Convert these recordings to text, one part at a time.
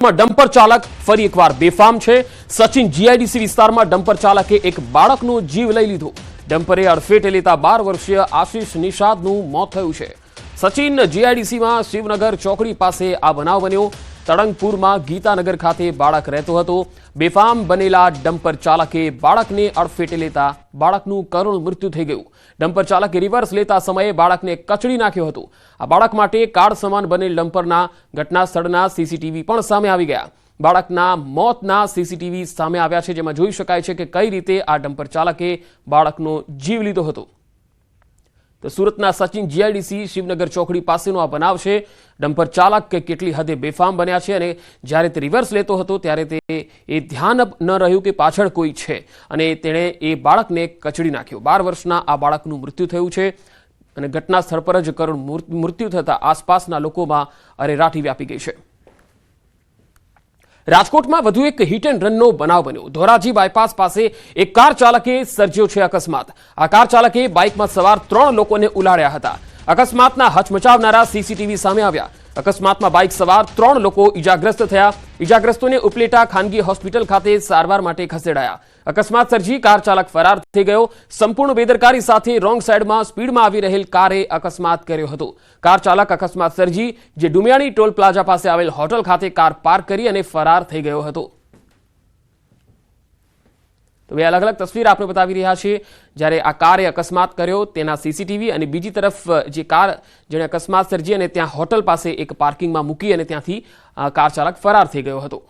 Dumper ચાલક ફરી એકવાર બેફામ છે। સચિન જીઆઈડીસી વિસ્તારમાં ડમ્પર ચાલકે એક બાળકનો જીવ લઈ લીધો। ડમ્પરે અડફેટે લેતા 12 વર્ષીય આશિષ નિષાદનું મોત થયું છે। સચિન જીઆઈડીસીમાં શિવનગર ચોકડી પાસે આ બનાવ બન્યો। તળંગપુરમાં ગીતાનગર ખાતે બાળક રહેતો હતો। બેફામ બનેલા ડમ્પર ચાલકે બાળકને અડફેટે લેતા બાળકનું કરુણ મૃત્યુ થઈ ગયું। ડમ્પર ચાલકે રિવર્સ લેતા સમયે બાળકને કચડી નાખ્યો હતો। આ બાળક માટે કાર સમાન બનેલ ડમ્પરના ઘટના સ્થળના સીસીટીવી પણ સામે આવી ગયા। બાળકના મોતના સીસીટીવી સામે આવ્યા છે, જેમાં જોઈ શકાય છે કે કઈ રીતે આ ડમ્પર ચાલકે બાળકનો જીવ લીધો હતો। તો સુરતના સચિન જીઆઈડીસી શિવનગર ચોકડી પાસેનો આ બનાવ છે। ડમ્પર ચાલક કેટલી હદે બેફામ બન્યા છે અને જ્યારે તે રિવર્સ લેતો હતો ત્યારે તે ધ્યાન ન રહ્યું કે પાછળ કોઈ છે અને તેણે એ બાળકને કચડી નાખ્યો। 12 વર્ષના આ બાળકનું મૃત્યુ થયું છે અને ઘટના સ્થળ પર જ કરુણ મૃત્યુ થતા આસપાસના લોકોમાં અરેરાટી વ્યાપી ગઈ છે। રાજકોટમાં વધુ એક હિટ એન્ડ રનનો બનાવ બન્યો। ધોરાજી બાયપાસ પાસે એક કાર ચાલકે સર્જ્યો છે અકસ્માત। આ કાર ચાલકે બાઇકમાં સવાર 3 લોકોને ઉલાળ્યા હતા। અકસ્માતના હચમચાવનારા સીસીટીવી સામે આવ્યા। અકસ્માતમાં બાઇક સવાર 3 લોકો ઇજાગ્રસ્ત થયા। ઇજાગ્રસ્તોને ઉપલેટા ખાનગી હોસ્પિટલ ખાતે સારવાર માટે ખસેડાયા। અકસ્માત સર્જી કાર ચાલક ફરાર થઈ ગયો। સંપૂર્ણ બેદરકારી સાથે રોંગ સાઈડમાં સ્પીડમાં આવી રહેલ કારે અકસ્માત કર્યો હતો। કાર ચાલક અકસ્માત સર્જી જે ડુમિયાણી ટોલ પ્લાઝા પાસે આવેલ હોટલ ખાતે કાર પાર્ક કરી અને ફરાર થઈ ગયો હતો। તો બે અલગ અલગ તસવીર આપણે બતાવી રહ્યા છીએ। જ્યારે આ કારે અકસ્માત કર્યો તેના સીસીટીવી અને બીજી તરફ જે કાર જેણે અકસ્માત સર્જી અને ત્યાં હોટલ પાસે એક પાર્કિંગમાં મૂકી અને ત્યાંથી કાર ચાલક ફરાર થઈ ગયો હતો।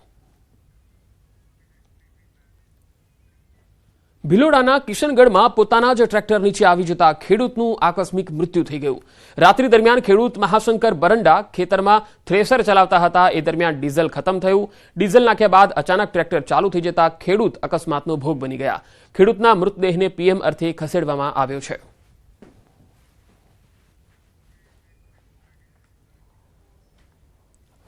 ભિલોડાના કિશનગઢમાં પોતાના જ ટ્રેક્ટર નીચે આવી જતા ખેડૂતનું આકસ્મિક મૃત્યુ થઈ ગયું। રાત્રિ દરમિયાન ખેડૂત મહાશંકર બરંડા ખેતરમાં થ્રેસર ચલાવતા હતા। એ દરમિયાન ડીઝલ ખતમ થયું। ડીઝલ નાખ્યા બાદ અચાનક ટ્રેક્ટર ચાલુ થઈ જતા ખેડૂત અકસ્માતનો ભોગ બની ગયા। ખેડૂતના મૃતદેહને પીએમ અર્થે ખસેડવામાં આવ્યો છે।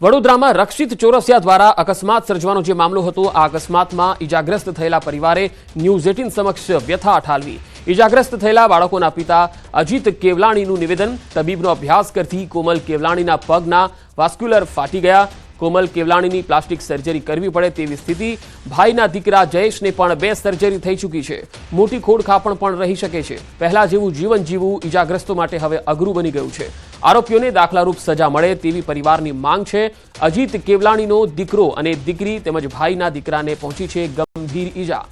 વડોદરામાં રક્ષિત ચોરસિયા દ્વારા અકસ્માત સર્જવાનો જે મામલો હતો, આ અકસ્માતમાં ઇજાગ્રસ્ત થયેલા પરિવારે ન્યૂઝ 18 સમક્ષ વ્યથા ઠાલવી। ઇજાગ્રસ્ત થયેલા બાળકોના પિતા અજીત કેવલાણીનું નિવેદન, તબીબનો અભ્યાસ કરતી કોમલ કેવલાણીના પગના વાસ્ક્યુલર ફાટી ગયા। કોમલ કેવલાણીની પ્લાસ્ટિક સર્જરી કરવી પડે તેવી સ્થિતિ। ભાઈના દીકરા જયેશને પણ 2 સર્જરી થઈ ચૂકી છે। મોટી ખોડખાપણ પણ રહી શકે છે। પહેલા જેવું જીવન જીવવું ઇજાગ્રસ્તો માટે હવે અઘરું બની ગયું છે। આરોપીઓને દાખલારૂપ સજા મળે તેવી પરિવારની માંગ છે। અજીત કેવલાણીનો દીકરો અને દીકરી તેમજ ભાઈના દીકરાને પહોંચી છે ગંભીર ઈજા।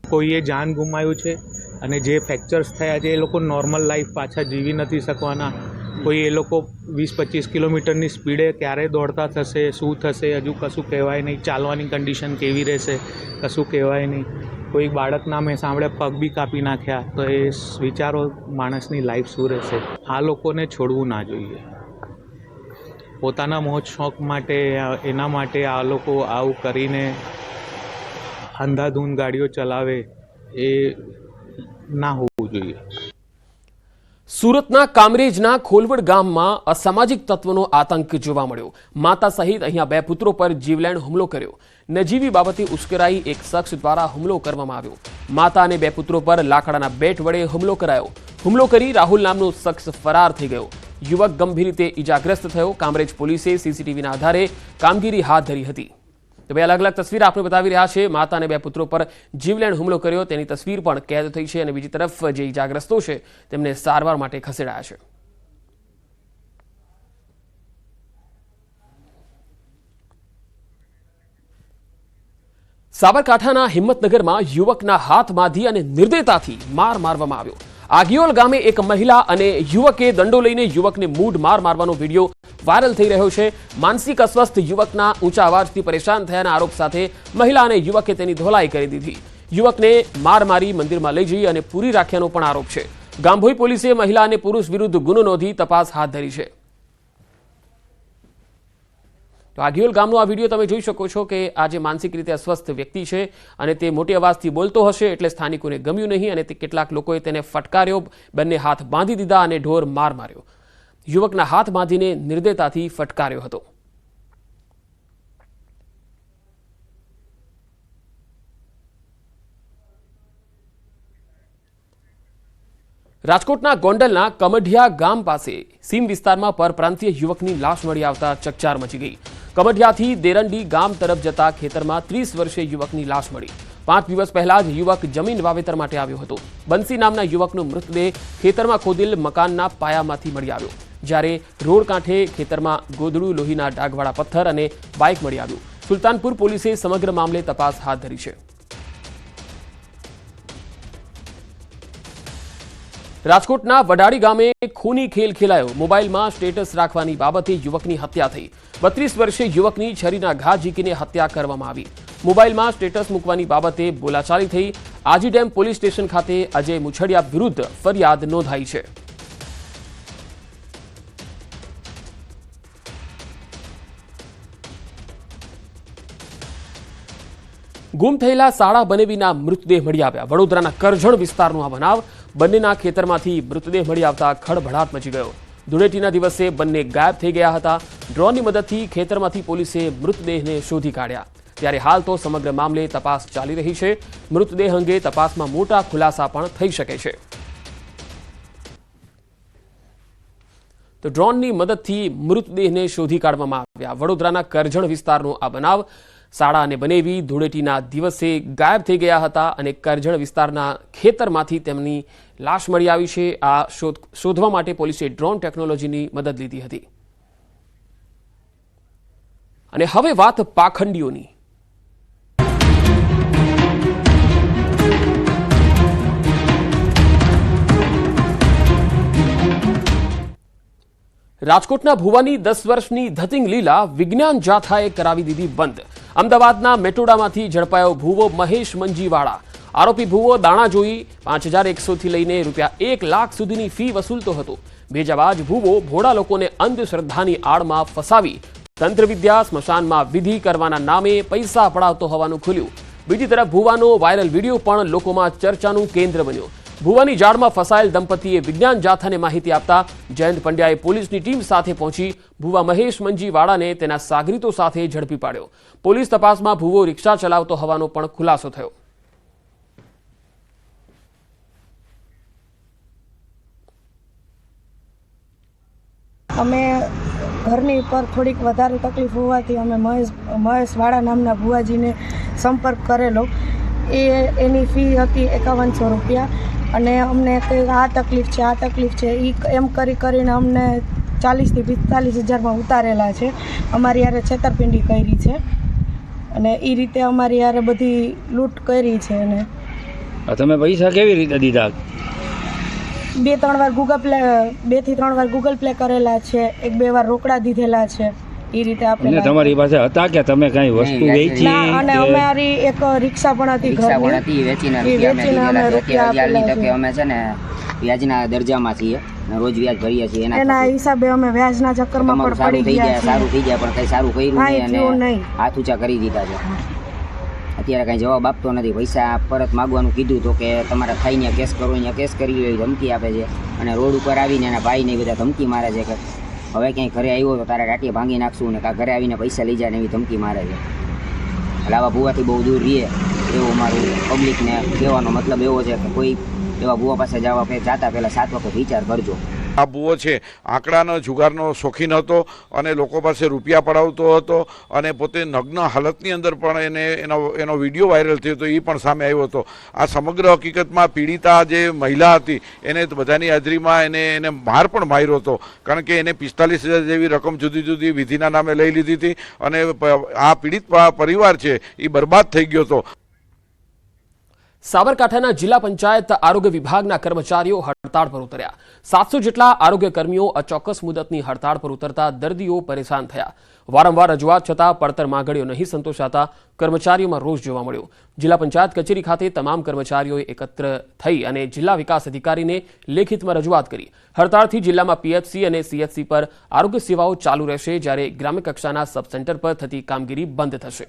કોઈએ જાન ગુમાવ્યું છે અને જે ફ્રેક્ચર્સ થયા છે એ લોકો નોર્મલ લાઈફ પાછા જીવી નથી શકવાના। કોઈ એ લોકો 20-25 કિલોમીટરની સ્પીડે ક્યારે દોડતા થશે, શું થશે હજુ કશું કહેવાય નહીં। ચાલવાની કન્ડિશન કેવી રહેશે કશું કહેવાય નહીં। કોઈ બાળકના મેં સાંભળ્યા પગ બી કાપી નાખ્યા, તો એ વિચારો માણસની લાઈફ શું રહેશે। આ લોકોને છોડવું ના જોઈએ। પોતાના મોજ શોખ માટે એના માટે આ લોકો આવું કરીને અંધાધૂંધ ગાડીઓ ચલાવે એ ના હોવું જોઈએ। સુરતના કામરેજના ખોલવડ ગામમાં અસામાજિક તત્વોનો આતંક જોવા મળ્યો। માતા સહિત અહીંયા 2 પુત્રો પર જીવલેણ હુમલો કર્યો। નજીવી બાબતે ઉશ્કેરાઈ એક શખ્સ દ્વારા હુમલો કરવામાં આવ્યો। માતા અને 2 પુત્રો પર લાકડાના બેટ વડે હુમલો કરાયો। હુમલો કરી રાહુલ નામનો શખ્સ ફરાર થઈ ગયો। યુવક ગંભીર રીતે ઇજાગ્રસ્ત થયો। કામરેજ પોલીસે સીસીટીવીના આધારે કામગીરી હાથ ધરી હતી। તો બે અલગ અલગ તસવીર આપણે બતાવી રહ્યા છે। માતા અને 2 પુત્રો પર જીવલેણ હુમલો કર્યો તેની તસવીર પણ કેદ થઈ છે અને બીજી તરફ જે ઇજાગ્રસ્તો છે તેમને સારવાર માટે ખસેડાયા છે। સાબરકાંઠાના હિંમતનગરમાં યુવકના હાથ બાંધી અને નિર્દયતાથી માર મારવામાં આવ્યો। આગિયોલ ગામે એક મહિલા અને યુવકે દંડો લઈને યુવકને મૂઢ માર મારવાનો વિડીયો વાયરલ થઈ રહ્યો છે। માનસિક અસ્વસ્થ યુવકના ઊંચા અવાજથી પરેશાન થયાના આરોપ સાથે મહિલા અને યુવકે તેની ધોલાઈ કરી દીધી। યુવકને માર મારી મંદિરમાં લઈ જઈ અને પૂરી રાખ્યાનો પણ આરોપ છે। ગામભોઈ પોલીસે મહિલા અને પુરુષ વિરુદ્ધ ગુનો નોંધી તપાસ હાથ ધરી છે। તો આગિયોલ ગામનો આ વિડીયો તમે જોઈ શકો છો કે આ જે માનસિક રીતે અસ્વસ્થ વ્યક્તિ છે અને તે મોટી અવાજથી બોલતો હશે એટલે સ્થાનિકોને ગમ્યું નહીં અને કેટલાક લોકોએ તેને ફટકાર્યો। બંને હાથ બાંધી દીધા અને ઢોર માર માર્યો। યુવકના હાથ બાંધીને નિર્દયતાથી ફટકાર્યો હતો। રાજકોટના ગોંડલના કમઢિયા ગામ પાસે સીમ વિસ્તારમાં પરપ્રાંતીય યુવકની લાશ મળી આવતા ચકચાર મચી ગઈ. કમઢિયાથી દેરંડી ગામ તરફ જતા ખેતરમાં 30 વર્ષીય યુવકની લાશ મળી. 5 દિવસ પહેલા જ યુવક જમીન વાવેતર માટે આવ્યો હતો. બંસી નામના યુવકનો મૃતદેહ ખેતરમાં ખોદેલ મકાનના પાયામાંથી મળી આવ્યો, જ્યારે રોડ કાંઠે ખેતરમાં ગોદડું, લોહીના ડાઘવાળા પથ્થર અને બાઇક મળી આવ્યું. સુલતાનપુર પોલીસે સમગ્ર મામલે તપાસ હાથ ધરી છે. રાજકોટના વડાળી ગામે ખૂની ખેલ ખેલાયો. મોબાઈલમાં સ્ટેટસ રાખવાની બાબતે યુવકની હત્યા થઈ. 32 વર્ષીય યુવકની છરીના ઘા ઝીકીને હત્યા કરવામાં આવી. મોબાઈલમાં સ્ટેટસ મૂકવાની બાબતે બોલાચાલી થઈ. આજીડેમ પોલીસ સ્ટેશન ખાતે અજય મુછડિયા વિરુદ્ધ ફરિયાદ નોંધાઈ છે. ગુમ થયેલા શાળા બનેવીના મૃતદેહ મળી આવ્યા. વડોદરાના કરજણ વિસ્તારનો આ બનાવ. બંનેના ખેતરમાંથી મૃતદેહ મળી આવતા ખળભળાટ મચી ગયો. ધૂળેટીના દિવસે બંને ગાયબ થઈ ગયા હતા. ડ્રોનની મદદથી ખેતરમાંથી પોલીસે મૃતદેહને શોધી કાઢ્યા. ત્યારે હાલ તો સમગ્ર મામલે તપાસ ચાલી રહી છે. મૃતદેહ અંગે તપાસમાં મોટા ખુલાસા પણ થઈ શકે છે. તો ડ્રોનની મદદથી મૃતદેહને શોધી કાઢવામાં આવ્યા. વડોદરાના કરજણ વિસ્તારનો આ બનાવ. શાળા અને બનેવી ધૂળેટીના દિવસે ગાયબ થઈ ગયા હતા અને કરજણ વિસ્તારના ખેતરમાંથી તેમની લાશ મળી આવી છે. આ શોધવા માટે પોલીસે ડ્રોન ટેકનોલોજીની મદદ લીધી હતી. અને હવે વાત પાખંડીઓની. રાજકોટના ભુવાની 10 વર્ષની ધતિંગ લીલા વિજ્ઞાન જાથાએ કરાવી દીધી બંધ. અમદાવાદના મેટોડામાંથી ઝડપાયો ભુવો મહેશ મંજીવાળા. આરોપી ભુવો દાણા જોઈ 5100 થી લઈને ₹1 લાખ સુધીની ફી વસૂલતો હતો. ભેજાબાજ ભુવો ભોળા લોકોને અંધશ્રદ્ધાની આડમાં ફસાવી તંત્રવિદ્યા, સ્મશાનમાં વિધિ કરવાના નામે પૈસા પડાવતો હોવાનું ખુલ્યું. બીજી તરફ ભુવાનો વાયરલ વિડીયો પણ લોકોમાં ચર્ચાનું કેન્દ્ર બન્યો. ભુવાની જાળમાં ફસાયેલ દંપતીએ વિજ્ઞાન જાથાને માહિતી આપતા જયંત પંડ્યાએ પોલીસની ટીમ સાથે પહોંચી ભુવા મહેશ મંજીવાળાને તેના સાગરીતો સાથે ઝડપી પાડ્યો. પોલીસ તપાસમાં ભુવો રિક્ષા ચલાવતો હોવાનો પણ ખુલાસો થયો. અમે ઘરની ઉપર થોડીક વધારે તકલીફ હોવાથી અમે મહેશવાળા નામના ભુવાજીને સંપર્ક કરેલો. એની ફી હતી ₹5100 અને અમને આ તકલીફ છે એ એમ કરીને અમને 40,000 થી 45,000માં ઉતારેલા છે. અમારી યારે છેતરપિંડી કરી છે અને એ રીતે અમારી યારે બધી લૂંટ કરી છે. અને તમે પૈસા કેવી રીતે દીધા? 2-3 વાર ગૂગલ પ્લે કરેલા છે, 1-2 વાર રોકડા દીધેલા છે. એ રીતે આપણે તમારી પાસે હતા કે તમે કઈ વસ્તુ વેચી? અને અમારી એક રિક્ષા પણ હતી ઘરની, વેચીને અમે રૂપિયા આપેલા છે. અમે છે ને વ્યાજના દરજામાં છીએ, રોજ વ્યાજ ભરીએ છીએ. એના હિસાબે અમે વ્યાજના ચક્કરમાં પણ પડી ગયા. સારું થઈ જાય પણ કઈ સારું કર્યું નહીં, હાથ ઊંચા કરી દીધા છે. અત્યારે કઈ જવાબ આપતો નથી. પૈસા પરત માગવાનું કીધું તો કે તમારા થાઈને કેસ કરો, અહીંયા કેસ કરી એવી ધમકી આપે છે. અને રોડ ઉપર આવીને એના ભાઈને બધા ધમકી મારે છે કે હવે ક્યાંય ઘરે આવ્યો તો તારા ટાટીએ ભાંગી નાખશું ને ઘરે આવીને પૈસા લઈ જાય ને એવી ધમકી મારે છે. એટલે આવા ભૂવાથી બહુ દૂર રહીએ એવું મારું પબ્લિકને કહેવાનો મતલબ એવો છે કે કોઈ એવા ભૂવા પાસે જાતા પહેલાં 7 વખત વિચાર કરજો. આ ભૂવો છે આંકડાનો જુગારનો શોખીન હતો અને લોકો પાસે રૂપિયા પડાવતો હતો અને પોતે નગ્ન હાલતની અંદર પણ એનો વિડીયો વાયરલ થયો હતો, એ પણ સામે આવ્યો હતો. આ સમગ્ર હકીકતમાં પીડિતા જે મહિલા હતી એને બધાની હાજરીમાં એને માર પણ માર્યો હતો, કારણ કે એને 45,000 જેવી રકમ જુદી જુદી વિધિના નામે લઈ લીધી હતી અને આ પીડિત પરિવાર છે એ બરબાદ થઈ ગયો હતો. સાબરકાંઠાના જિલ્લા પંચાયત આરોગ્ય વિભાગના કર્મચારીઓ હડતાળ પર ઉતર્યા. 700 જેટલા આરોગ્ય કર્મીઓ અચોક્કસ મુદતની હડતાળ પર ઉતરતા દર્દીઓ પરેશાન થયા. વારંવાર રજૂઆત છતાં પડતર માંગણીઓ નહીં સંતોષાતા કર્મચારીઓમાં રોષ જોવા મળ્યો. જિલ્લા પંચાયત કચેરી ખાતે તમામ કર્મચારીઓએ એકત્ર થઈ અને જિલ્લા વિકાસ અધિકારીને લેખિતમાં રજૂઆત કરી. હડતાળથી જિલ્લામાં પીએચસી અને સીએચસી પર આરોગ્ય સેવાઓ ચાલુ રહેશે, જ્યારે ગ્રામ્ય કક્ષાના સબ સેન્ટર પર થતી કામગીરી બંધ થશે.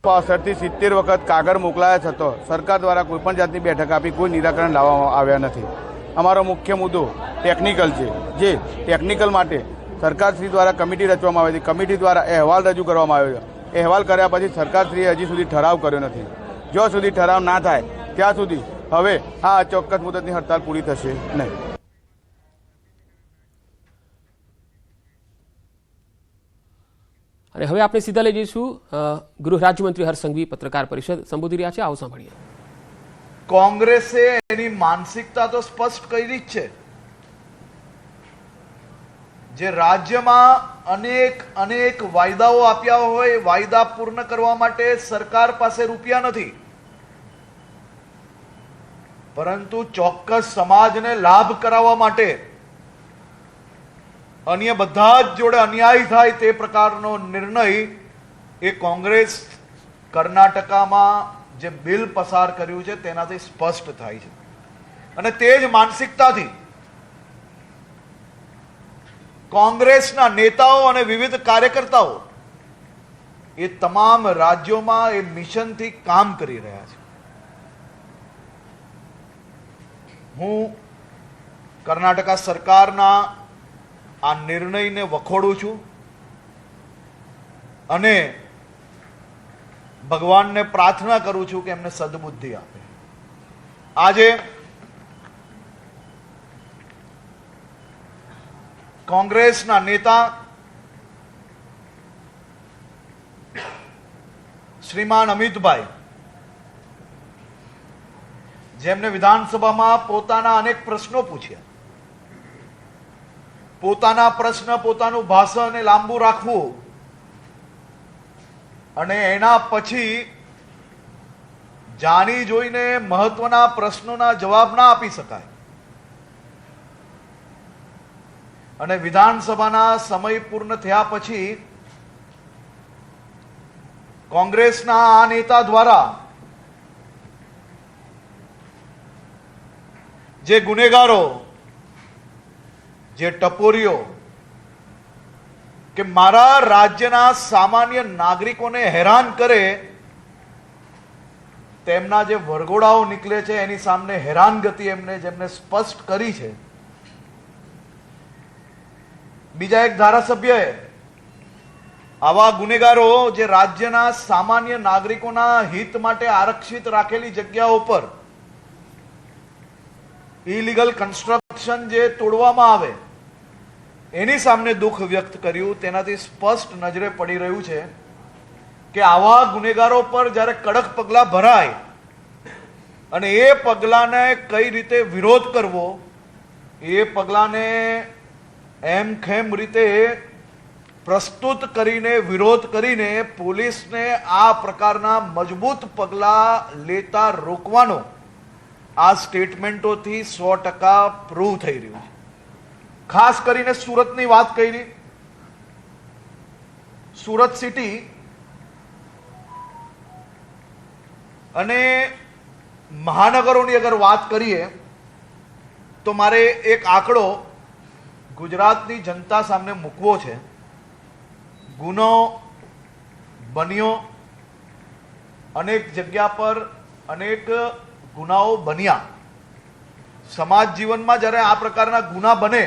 65 થી 70 વખત કાગળ મોકલાયા છતાં સરકાર દ્વારા કોઈપણ જાતની બેઠક આપી કોઈ નિરાકરણ લાવવામાં આવ્યા નથી. અમારો મુખ્ય મુદ્દો ટેકનિકલ છે, જે ટેકનિકલ માટે સરકારશ્રી દ્વારા કમિટી રચવામાં આવી હતી. કમિટી દ્વારા અહેવાલ રજૂ કરવામાં આવ્યો છે. અહેવાલ કર્યા પછી સરકારશ્રીએ હજી સુધી ઠરાવ કર્યો નથી. જ્યાં સુધી ઠરાવ ના થાય ત્યાં સુધી હવે આ અચોક્કસ મુદતની હડતાલ પૂરી થશે નહીં. અને હવે આપણે સીધા લઈ જઈશું ગૃહ રાજ્યમંત્રી હર્ષ સંઘવી પત્રકાર પરિષદ સંબોધી રહ્યા છે. આવો સાંભળીએ. કોંગ્રેસે એની માનસિકતા તો સ્પષ્ટ કરી જ છે. જે રાજ્યમાં અનેક વાયદાઓ આપ્યા હોય, વાયદા પૂર્ણ કરવા માટે સરકાર પાસે રૂપિયા નથી, પરંતુ ચોક્કસ સમાજને લાભ કરાવવા માટે અન્ય બધા જ જોડે અન્યાય થાય તે પ્રકારનો નિર્ણય એ કોંગ્રેસ કર્ણાટકામાં જે બિલ પસાર કર્યું છે તેનાથી સ્પષ્ટ થાય છે. અને તે જ માનસિકતાથી કોંગ્રેસના નેતાઓ અને વિવિધ કાર્યકર્તાઓ એ તમામ રાજ્યોમાં એ મિશનથી કામ કરી રહ્યા છે. હું કર્ણાટકા સરકારના આ નિર્ણયને વખોડું છું અને ભગવાનને પ્રાર્થના કરું છું કે એમને સદબુદ્ધિ આપે. આજે કોંગ્રેસના નેતા શ્રીમાન અમિતભાઈ, જેમને વિધાનસભામાં પોતાના અનેક પ્રશ્નો પૂછ્યા, પોતાના પ્રશ્ન, પોતાનું ભાષણ લાંબુ રાખવું અને એના પછી જાણી જોઈને મહત્વના પ્રશ્નોના જવાબ ના આપી શકાય અને વિધાનસભાના સમય પૂર્ણ થયા પછી કોંગ્રેસના આ નેતા દ્વારા જે ગુનેગારો, જે ટપોરીઓ કે મારા રાજ્યના સામાન્ય નાગરિકોને હેરાન કરે તેમના જે વરઘોડાઓ નીકળે છે એની સામે હેરાનગતિ જેમને સ્પષ્ટ કરી છે. બીજા એક ધારાસભ્યએ આવા ગુનેગારો જે રાજ્યના સામાન્ય નાગરિકોના હિત માટે આરક્ષિત રાખેલી જગ્યાઓ પર ઇલીગલ કન્સ્ટ્રક્શન જે તોડવામાં આવે એની સામે દુઃખ વ્યક્ત કર્યું. તેનાથી સ્પષ્ટ નજરે પડી રહ્યું છે કે આવા ગુનેગારો પર જ્યારે કડક પગલાં ભરાય અને એ પગલાંને કઈ રીતે વિરોધ કરવો, એ પગલાંને એમ ખેમ રીતે પ્રસ્તુત કરીને વિરોધ કરીને પોલીસને આ પ્રકારના મજબૂત પગલાં લેતા રોકવાનો આ સ્ટેટમેન્ટોથી 100% પ્રૂવ થઈ રહ્યું છે. ખાસ કરીને સુરતની વાત કરી. સુરત સિટી અને મહાનગરોની અગર વાત કરીએ તો મારે એક આંકડો ગુજરાતની જનતા સામે મૂકવો છે. ગુનો બન્યો, અનેક જગ્યા પર અનેક ગુનાઓ બન્યા. સમાજ જીવનમાં જ્યારે આ પ્રકારના ગુના બને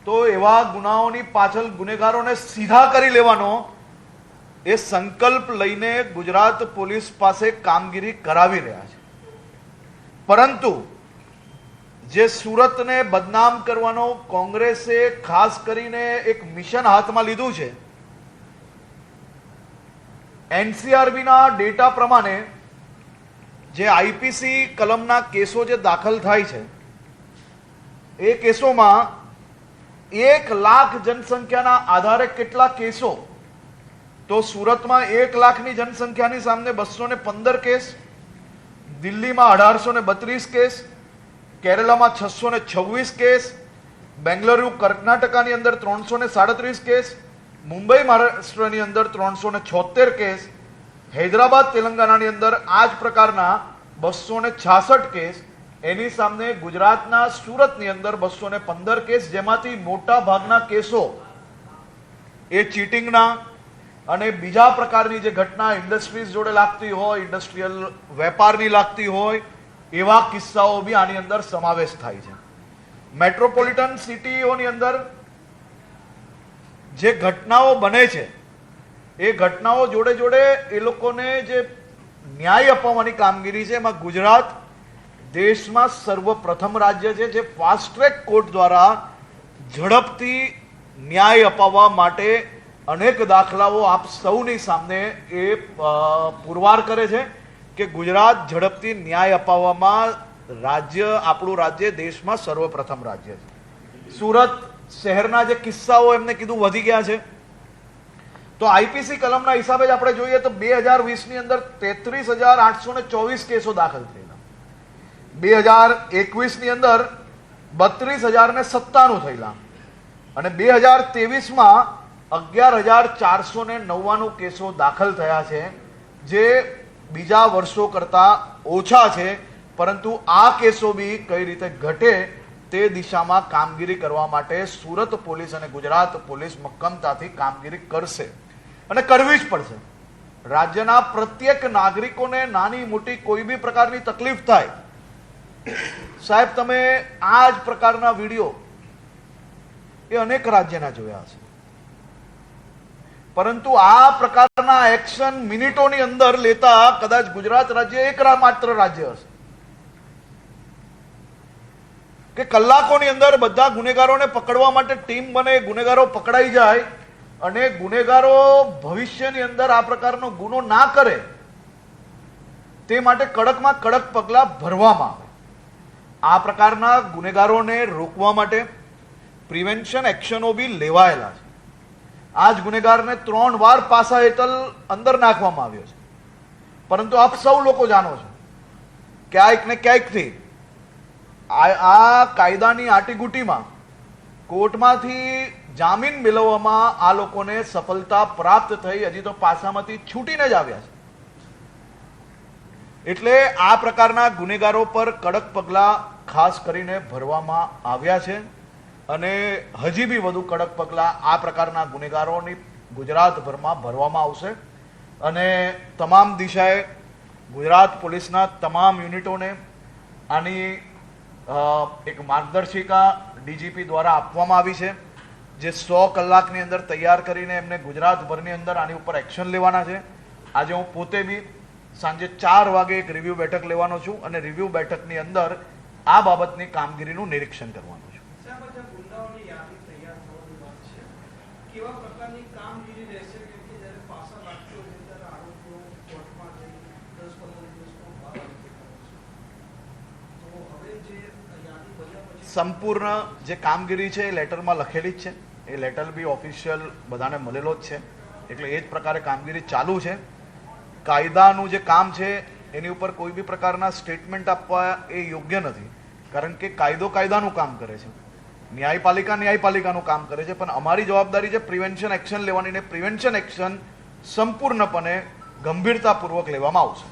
તો એવા ગુનાઓની પાછળ ગુનેગારોને સીધા કરી લેવાનો એ સંકલ્પ લઈને ગુજરાત પોલીસ પાસે કામગીરી કરાવી રહ્યા છે. પરંતુ જે સુરતને બદનામ કરવાનો કોંગ્રેસે ખાસ કરીને એક મિશન હાથમાં લીધું છે. એનસીઆરબીના ડેટા પ્રમાણે જે આઈપીસી કલમના કેસો જે દાખલ થાય છે એ કેસોમાં 1 લાખ જનસંખ્યાના આધારે કેટલા કેસો, તો સુરતમાં 1 લાખની જનસંખ્યાની સામે 215 કેસ, દિલ્હીમાં 1832 કેસ, કેરળમાં 626 કેસ, બેંગલુરુ કર્ણાટકાની અંદર 337 કેસ, મુંબઈ મહારાષ્ટ્રની અંદર 376 કેસ, હૈદરાબાદ તેલંગાણાની અંદર આ જ પ્રકારના 266 કેસ, એની સામે ગુજરાતના સુરતની અંદર 215 કેસ, જેમાંથી મોટા ભાગના કેસો એ ચીટિંગના અને બીજા પ્રકારની જે ઘટના ઇન્ડસ્ટ્રીઝ જોડે લાગતી હોય, ઇન્ડસ્ટ્રીયલ વેપારની લાગતી હોય એવા કિસ્સાઓ બી આની અંદર સમાવેશ થાય છે. મેટ્રોપોલિટન સિટીઓની અંદર જે ઘટનાઓ બને છે એ ઘટનાઓ જોડે જોડે એ લોકોને જે ન્યાય અપાવવાની કામગીરી છે એમાં ગુજરાત દેશમાં સર્વપ્રથમ રાજ્ય છે જે ફાસ્ટ ટ્રેક કોર્ટ દ્વારા ઝડપથી ન્યાય અપાવવા માટે અનેક દાખલાઓ આપ સૌની સામે એ પુરવાર કરે છે કે ગુજરાત ઝડપથી ન્યાય અપાવવામાં આપણું રાજ્ય દેશમાં સર્વપ્રથમ રાજ્ય છે. સુરત શહેરના જે કિસ્સાઓ એમને કીધું વધી ગયા છે, તો આઈપીસી કલમના હિસાબે જ આપણે જોઈએ તો 2020ની અંદર 33,824 કેસો દાખલ થયેલા, 2021ની અંદર 32,097 થયેલા અને 2023માં 11,499 કેસો દાખલ થયા છે, જે બીજા વર્ષો કરતા ઓછા છે. પરંતુ આ કેસો બી કઈ રીતે ઘટે તે દિશામાં કામગીરી કરવા માટે સુરત પોલીસ અને ગુજરાત પોલીસ મક્કમતાથી કામગીરી કરશે અને કરવી જ પડશે. રાજ્યના પ્રત્યેક નાગરિકોને નાની મોટી કોઈ બી પ્રકારની તકલીફ થાય, સાહેબ તમે આ જ પ્રકારના વિડીયો એ અનેક રાજ્યના જોયા છે, પરંતુ આ પ્રકારના એક્શન મિનિટોની અંદર લેતા કદાચ ગુજરાત રાજ્ય એકમાત્ર રાજ્ય હશે કે કલાકોની અંદર બધા ગુનેગારોને પકડવા માટે ટીમ બને, ગુનેગારો પકડાઈ જાય અને ગુનેગારો ભવિષ્યની અંદર આ પ્રકારનો ગુનો ના કરે તે માટે કડકમાં કડક પગલાં ભરવામાં આવે. આ પ્રકારના ગુનેગારોને રોકવા માટે પ્રિવેન્શન એક્શનો બી લેવાયેલા છે. આ જ ગુનેગારને 3 વાર પાસા હેઠળ અંદર નાખવામાં આવ્યો છે, પરંતુ આપ સૌ લોકો જાણો છો ક્યાંક ને ક્યાંકથી આ કાયદાની આટીગુટીમાં કોર્ટમાંથી જામીન મેળવવામાં આ લોકોને સફળતા પ્રાપ્ત થઈ, હજી તો પાસામાંથી છૂટીને જ આવ્યા છે. એટલે આ પ્રકારના ગુનેગારો પર કડક પગલાં ખાસ કરીને ભરવામાં આવ્યા છે અને હજી બી વધુ કડક પગલાં આ પ્રકારના ગુનેગારોની ગુજરાતભરમાં ભરવામાં આવશે અને તમામ દિશાએ ગુજરાત પોલીસના તમામ યુનિટોને આની એક માર્ગદર્શિકા ડીજીપી દ્વારા આપવામાં આવી છે, જે 100 કલાકની અંદર તૈયાર કરીને એમને ગુજરાતભરની અંદર આની ઉપર એક્શન લેવાના છે. આજે હું પોતે બી સાંજે 4 વાગે એક રિવ્યુ બેઠક લેવાનો છું અને રિવ્યુ બેઠકની અંદર આ બાબતની કામગીરીનું નિરીક્ષણ કરવાનું છું. સંપૂર્ણ જે કામગીરી છે એ લેટરમાં લખેલી જ છે, એ લેટર બી ઓફિશિયલ બધાને મળેલો જ છે, એટલે એ જ પ્રકારે કામગીરી ચાલુ છે. કાયદાનું જે કામ છે એની ઉપર કોઈ બી પ્રકારના સ્ટેટમેન્ટ આપવા એ યોગ્ય નથી, કારણ કે કાયદો કાયદાનું કામ કરે છે, ન્યાયપાલિકા ન્યાયપાલિકાનું કામ કરે છે, પણ અમારી જવાબદારી છે પ્રિવેન્શન એક્શન લેવાની ને પ્રિવેન્શન એક્શન સંપૂર્ણપણે ગંભીરતાપૂર્વક લેવામાં આવશે.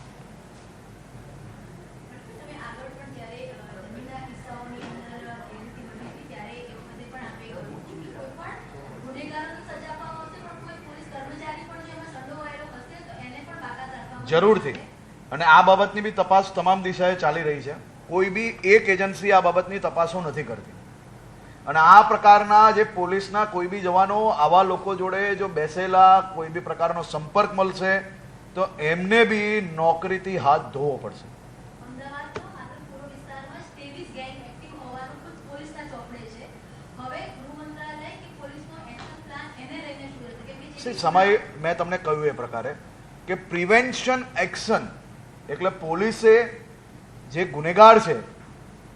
જરૂરથી, અને આ બાબતની બી તપાસ તમામ દિશાએ ચાલી રહી છે. કોઈ બી એક એજન્સી આ બાબતની તપાસો નથી કરતી અને આ પ્રકારના જે પોલીસના કોઈ બી જવાનો આવા લોકો જોડે જો બેસેલા કોઈ બી પ્રકારનો સંપર્ક મળશે તો એમને બી નોકરીથી હાથ ધોવો પડશે. સમય મેં તમને કહ્યું એ પ્રકારે કે પ્રિવેન્શન એક્શન એટલે પોલીસે જે ગુનેગાર છે,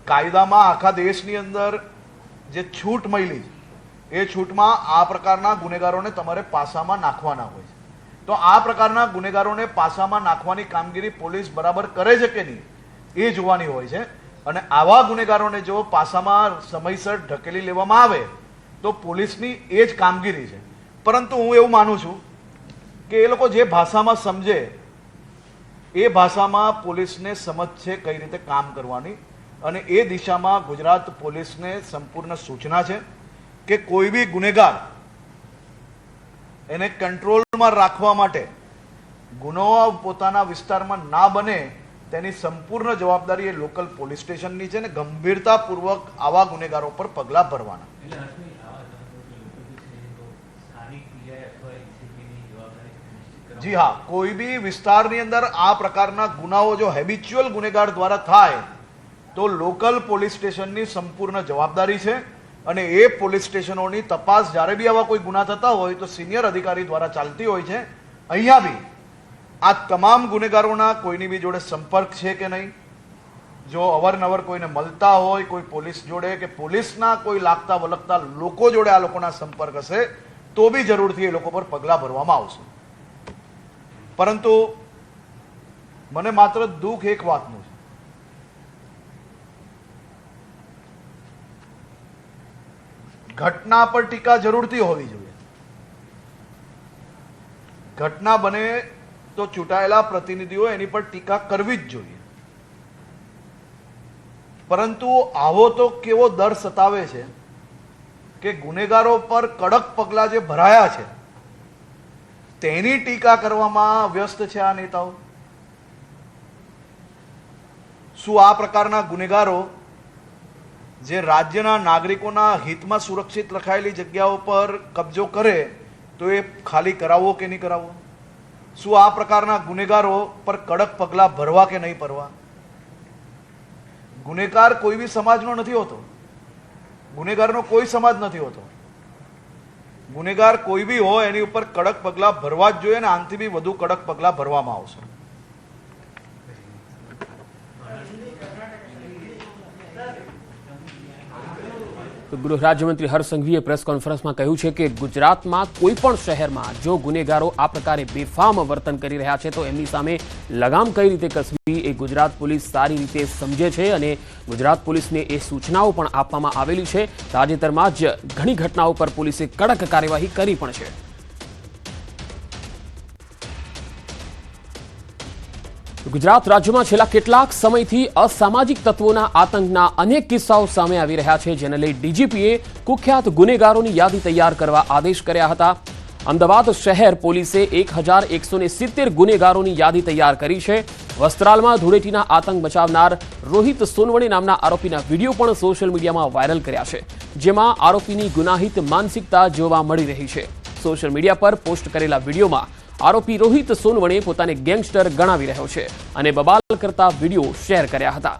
કાયદામાં આખા દેશની અંદર જે છૂટ મળી એ છૂટમાં આ પ્રકારના ગુનેગારોને તમારે પાસામાં નાખવાના હોય છે. તો આ પ્રકારના ગુનેગારોને પાસામાં નાખવાની કામગીરી પોલીસ બરાબર કરે છે કે નહીં એ જોવાની હોય છે અને આવા ગુનેગારોને જો પાસામાં સમયસર ઢકેલી લેવામાં આવે તો પોલીસની એ જ કામગીરી છે. પરંતુ હું એવું માનું છું કે એ લોકો જે ભાષામાં સમજે એ ભાષામાં પોલીસને સમજ છે કઈ રીતે કામ કરવાની અને એ દિશામાં ગુજરાત પોલીસને સંપૂર્ણ સૂચના છે કે કોઈ બી ગુનેગાર એને કંટ્રોલમાં રાખવા માટે ગુનો પોતાના વિસ્તારમાં ના બને તેની સંપૂર્ણ જવાબદારી એ લોકલ પોલીસ સ્ટેશનની છે ને ગંભીરતાપૂર્વક આવા ગુનેગારો પર પગલાં ભરવાના. જી હા, કોઈ બી વિસ્તારની અંદર આ પ્રકારના ગુનાઓ જો હેબિચ્યુઅલ ગુનેગાર દ્વારા થાય તો લોકલ પોલીસ સ્ટેશનની સંપૂર્ણ જવાબદારી છે અને એ પોલીસ સ્ટેશનોની તપાસ જ્યારે બી આવા કોઈ ગુના થતા હોય તો સિનિયર અધિકારી દ્વારા ચાલતી હોય છે. અહીંયા બી આ તમામ ગુનેગારોના કોઈની બી જોડે સંપર્ક છે કે નહીં, જો અવારનવાર કોઈને મળતા હોય, કોઈ પોલીસ જોડે કે પોલીસના કોઈ લાગતા વળગતા લોકો જોડે આ લોકોના સંપર્ક હશે તો બી જરૂરથી એ લોકો પર પગલાં ભરવામાં આવશે. પરંતુ મને માત્ર દુઃખ એક વાતનું છે, ઘટના પર ટીકા જરૂરથી હોવી જોઈએ. ઘટના બને તો ચૂંટાયેલા પ્રતિનિધિઓ એની પર ટીકા કરવી જ જોઈએ. પરંતુ આવો તો કેવો ડર સતાવે છે કે ગુનેગારો પર કડક પગલાં જે ભરાયા છે તેની ટીકા કરવામાં વ્યસ્ત છે આ નેતાઓ. શું આ પ્રકારના ગુનેગારો જે રાજ્યના નાગરિકોના હિતમાં સુરક્ષિત રખાયેલી જગ્યાઓ પર કબજો કરે તો એ ખાલી કરાવવો કે નહીં કરાવવો? શું આ પ્રકારના ગુનેગારો પર કડક પગલાં ભરવા કે નહીં ભરવા? ગુનેગાર કોઈ બી સમાજનો નથી હોતો, ગુનેગારનો કોઈ સમાજ નથી હોતો. ગુનેગાર કોઈ બી હોય એની ઉપર કડક પગલાં ભરવા જ જોઈએ અને આનાથી બી વધુ કડક પગલાં ભરવામાં આવશે. ગૃહ રાજ્યમંત્રી હર્ષ સંઘવીએ પ્રેસ કોન્ફરન્સમાં કહ્યું છે કે ગુજરાતમાં કોઈ પણ શહેરમાં જો ગુનેગારો આ પ્રકારે બેફામ વર્તન કરી રહ્યા છે તો એમની સામે લગામ કઈ રીતે કસવી એ ગુજરાત પોલીસ સારી રીતે સમજે છે અને ગુજરાત પોલીસને એ સૂચનાઓ પણ આપવામાં આવેલી છે. તાજેતરમાં જ ઘણી ઘટનાઓ પર પોલીસે કડક કાર્યવાહી કરી પણ છે. ગુજરાત રાજ્યમાં છેલ્લા કેટલાક સમયથી અસામાજિક તત્વોના આતંકના અનેક કિસ્સાઓ સામે આવી રહ્યા છે, જેને લઈ ડીજીપીએ કુખ્યાત ગુનેગારોની યાદી તૈયાર કરવા આદેશ કર્યા હતા. અમદાવાદ શહેર પોલીસે 1170 ગુનેગારોની યાદી તૈયાર કરી છે. વસ્ત્રાલમાં ધૂળેટીના આતંક મચાવનાર રોહિત સોનવણે નામના આરોપીના વિડીયો પણ સોશિયલ મીડિયામાં વાયરલ કર્યા છે, જેમાં આરોપીની ગુનાહિત માનસિકતા જોવા મળી રહી છે. સોશિયલ મીડિયા પર પોસ્ટ કરેલા વિડીયોમાં આરોપી રોહિત સોનવણે પોતાને ગેંગસ્ટર ગણાવી રહ્યો છે અને બબાલ કરતા વિડીયો શેર કર્યા હતા.